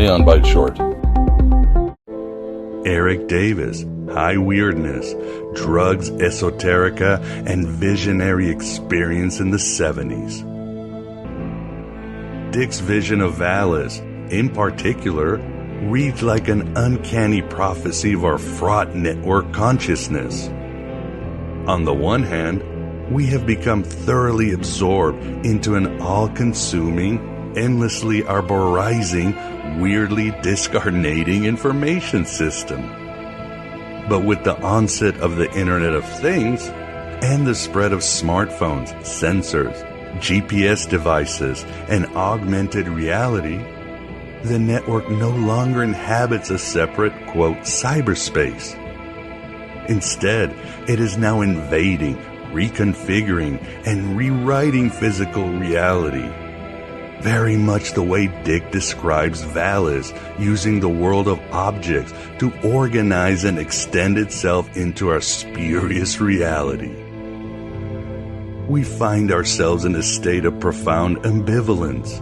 Aeon Bite Short. Erik Davis, High Weirdness, Drugs, Esoterica, and Visionary Experience in the 70s. Dick's vision of Valis, in particular, reads like an uncanny prophecy of our fraught network consciousness. On the one hand, we have become thoroughly absorbed into an all-consuming, endlessly arborizing, weirdly discarnating information system. But with the onset of the Internet of Things and the spread of smartphones, sensors, GPS devices, and augmented reality, the network no longer inhabits a separate, quote, cyberspace. Instead, it is now invading, reconfiguring, and rewriting physical reality. Very much the way Dick describes Valis, using the world of objects to organize and extend itself into our spurious reality. We find ourselves in a state of profound ambivalence,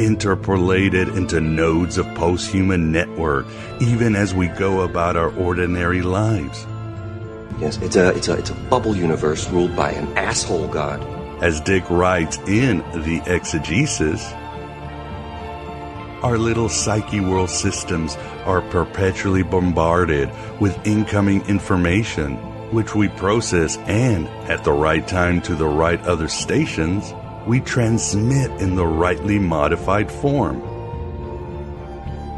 interpolated into nodes of post-human network, even as we go about our ordinary lives. Yes, it's a bubble universe ruled by an asshole god. As Dick writes in The Exegesis, our little psyche world systems are perpetually bombarded with incoming information, which we process and, at the right time to the right other stations, we transmit in the rightly modified form.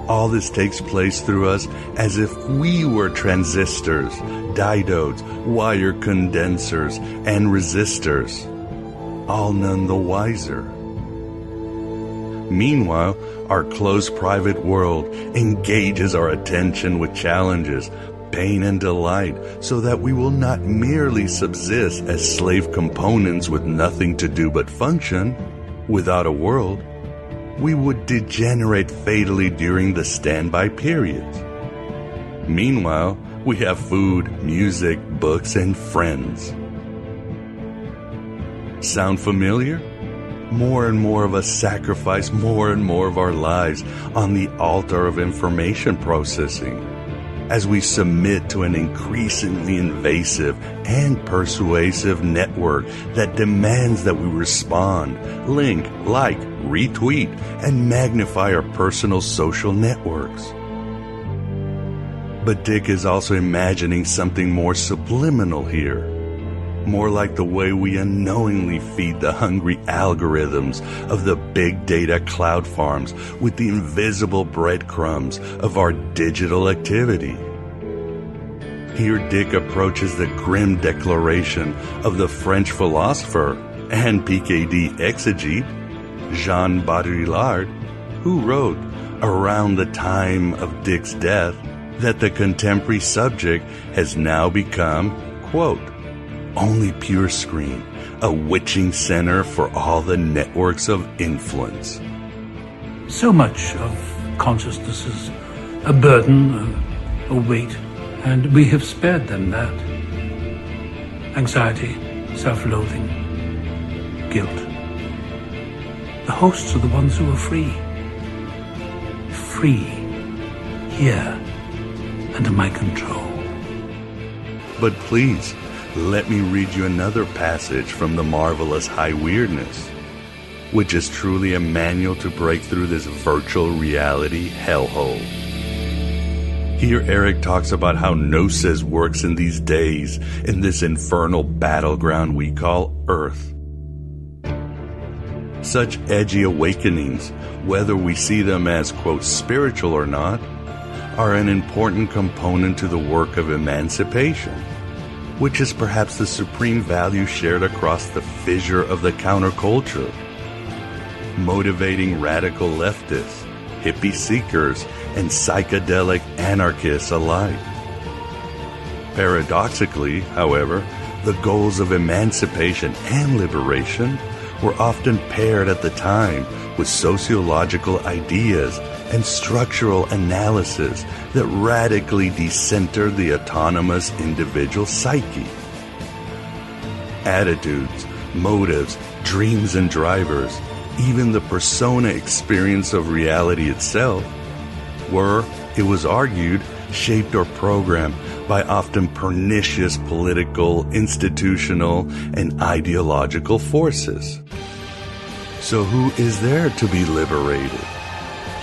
All this takes place through us as if we were transistors, diodes, wire condensers, and resistors, all none the wiser. Meanwhile, our close private world engages our attention with challenges, pain and delight, so that we will not merely subsist as slave components with nothing to do but function. Without a world, we would degenerate fatally during the standby periods. Meanwhile, we have food, music, books, and friends. Sound familiar? More and more of us sacrifice more and more of our lives on the altar of information processing, as we submit to an increasingly invasive and persuasive network that demands that we respond, link, like, retweet, and magnify our personal social networks. But Dick is also imagining something more subliminal here, more like the way we unknowingly feed the hungry algorithms of the big data cloud farms with the invisible breadcrumbs of our digital activity. Here Dick approaches the grim declaration of the French philosopher and PKD exegete Jean Baudrillard, who wrote, around the time of Dick's death, that the contemporary subject has now become, quote, only pure screen, a witching center for all the networks of influence. So much of consciousness is a burden, a weight, and we have spared them that. Anxiety, self-loathing, guilt. The hosts are the ones who are free. Free, here, under my control. But please, let me read you another passage from the marvelous High Weirdness, which is truly a manual to break through this virtual reality hellhole. Here Erik talks about how Gnosis works in these days, in this infernal battleground we call Earth. Such edgy awakenings, whether we see them as, quote, spiritual or not, are an important component to the work of emancipation, which is perhaps the supreme value shared across the fissure of the counterculture, motivating radical leftists, hippie seekers, and psychedelic anarchists alike. Paradoxically, however, the goals of emancipation and liberation were often paired at the time with sociological ideas and structural analysis that radically decentered the autonomous individual psyche. Attitudes, motives, dreams, and drivers, even the persona experience of reality itself, were, it was argued, shaped or programmed by often pernicious political, institutional, and ideological forces. So who is there to be liberated?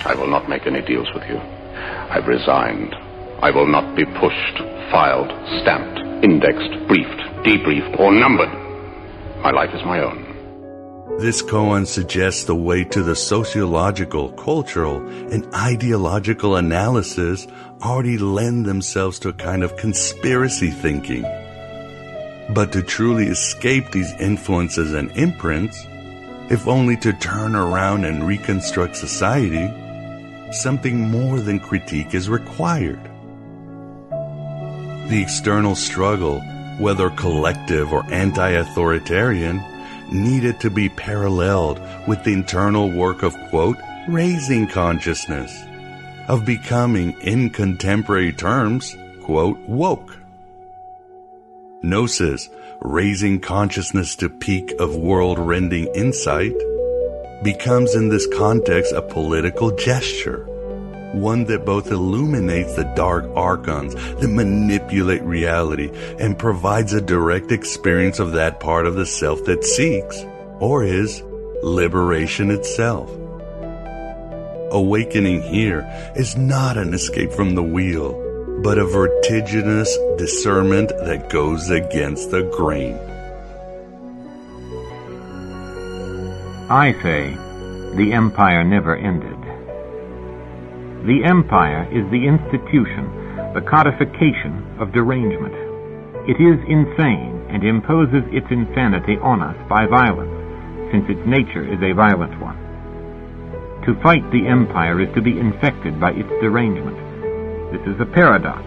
I will not make any deals with you. I've resigned. I will not be pushed, filed, stamped, indexed, briefed, debriefed, or numbered. My life is my own. This koan suggests the way to the sociological, cultural, and ideological analysis already lend themselves to a kind of conspiracy thinking. But to truly escape these influences and imprints, if only to turn around and reconstruct society, something more than critique is required. The external struggle, whether collective or anti-authoritarian, needed to be paralleled with the internal work of, quote, raising consciousness, of becoming, in contemporary terms, quote, woke. Gnosis, raising consciousness to peak of world-rending insight, becomes in this context a political gesture, one that both illuminates the dark archons that manipulate reality and provides a direct experience of that part of the self that seeks, or is, liberation itself. Awakening here is not an escape from the wheel, but a vertiginous discernment that goes against the grain. I say, the empire never ended. The empire is the institution, the codification of derangement. It is insane and imposes its insanity on us by violence, since its nature is a violent one. To fight the empire is to be infected by its derangement. This is a paradox.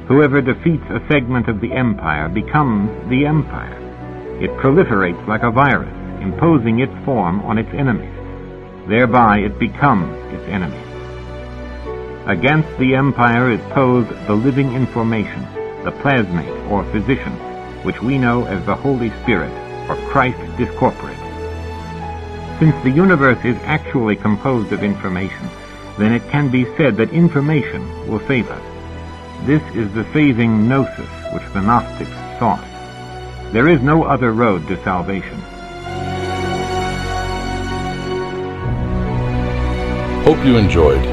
Whoever defeats a segment of the empire becomes the empire. It proliferates like a virus, imposing its form on its enemies. Thereby it becomes its enemy. Against the empire is posed the living information, the plasmate or physician, which we know as the Holy Spirit or Christ discorporate. Since the universe is actually composed of information, then it can be said that information will save us. This is the saving gnosis which the Gnostics sought. There is no other road to salvation. Hope you enjoyed.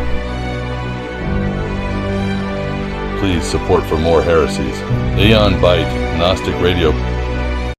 Please support for more heresies. Aeon Byte, Gnostic Radio.